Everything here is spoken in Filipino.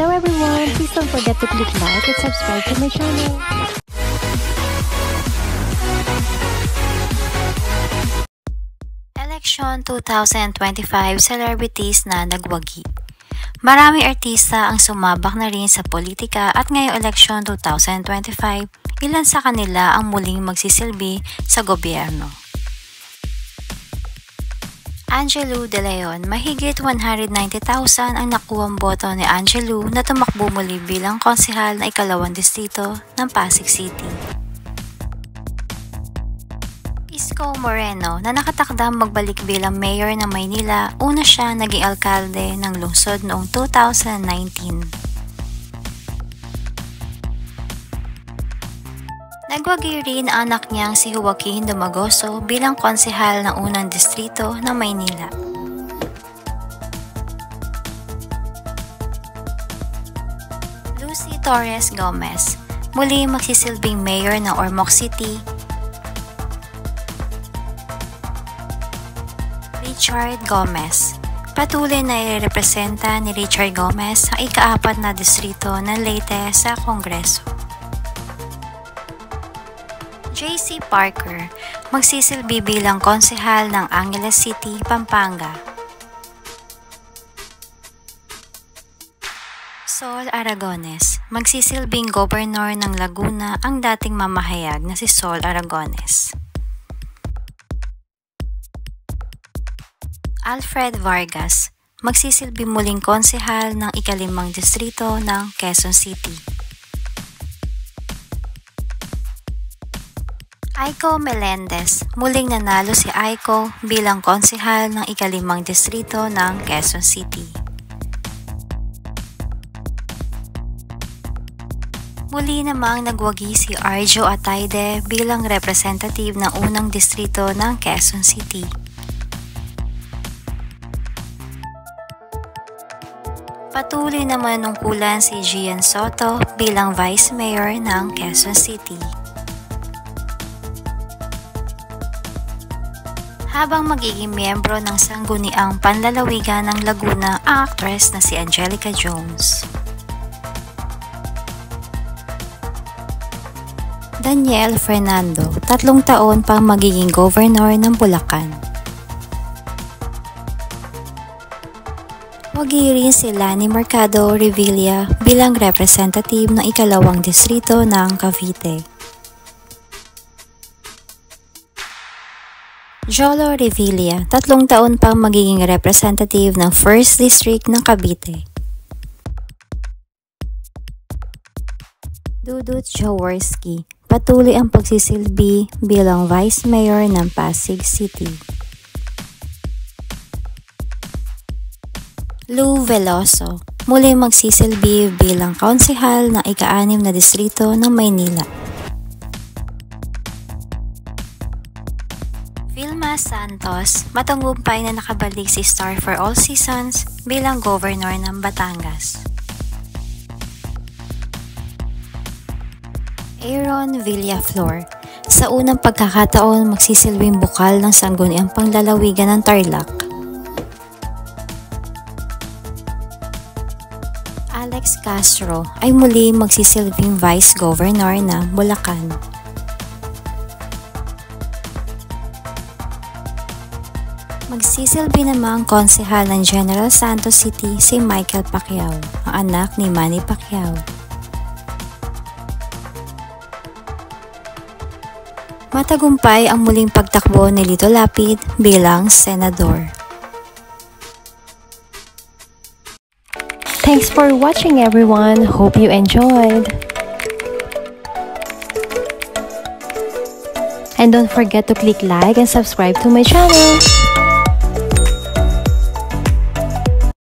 Hello everyone! Please don't forget to click like and subscribe to my channel. Election 2025 celebrities na nagwagi. Maraming artista ang sumabak na rin sa politika at ngayong election 2025, ilan sa kanila ang muling magsisilbi sa gobyerno. Angelou De Leon, mahigit 190,000 ang nakuwang boto ni Angelou na tumakbo muli bilang konsehal na ikalawang distrito ng Pasig City. Isko Moreno, na nakatakdang magbalik bilang mayor ng Maynila, una siya naging alkalde ng lungsod noong 2019. Nagwagi rin ang anak niyang si Joaquin Dumagoso bilang konsehal ng unang distrito ng Maynila. Lucy Torres Gomez, muli magsisilbing mayor ng Ormoc City. Richard Gomez, patuloy na irepresenta ni Richard Gomez ang ika-4 na distrito ng Leyte sa Kongreso. JC Parker, magsisilbi bilang konsehal ng Angeles City, Pampanga. Sol Aragones, magsisilbing gobernador ng Laguna ang dating mamahayag na si Sol Aragones. Alfred Vargas, magsisilbi muling konsehal ng ika-5 distrito ng Quezon City. Aiko Melendez, muling nanalo si Aiko bilang konsehal ng ika-5 distrito ng Quezon City. Muli namang nagwagi si Arjo Atayde bilang representative ng unang distrito ng Quezon City. Patuloy na manungkulan si Gian Soto bilang Vice Mayor ng Quezon City. Habang magiging miyembro ng Sangguniang Panlalawigan ng Laguna ang actress na si Angelica Jones. Daniel Fernando, 3 taon pang magiging governor ng Bulacan. Wagi rin si Lani Mercado Revilla bilang representative ng ika-2 distrito ng Cavite. Jolo Revilla, 3 taon pang magiging representative ng 1st District ng Cavite. Dudut Jaworski, patuloy ang pagsisilbi bilang Vice Mayor ng Pasig City. Lou Veloso, muli magsisilbi bilang konsehal ng ika-6 na distrito ng Maynila. Vilma Santos, matagumpay na nakabalik si Star for All Seasons bilang governor ng Batangas. Aaron Villaflor, sa unang pagkakataon magsisilbing bukal ng Sangguniang Panlalawigan ng Tarlac. Alex Castro ay muli magsisilbing Vice Governor ng Bulacan. Magsisilbi namang konsehal ng General Santos City si Michael Pacquiao, ang anak ni Manny Pacquiao. Matagumpay ang muling pagtakbo ni Lito Lapid bilang senador. Thanks for watching everyone. Hope you enjoyed. And don't forget to click like and subscribe to my channel.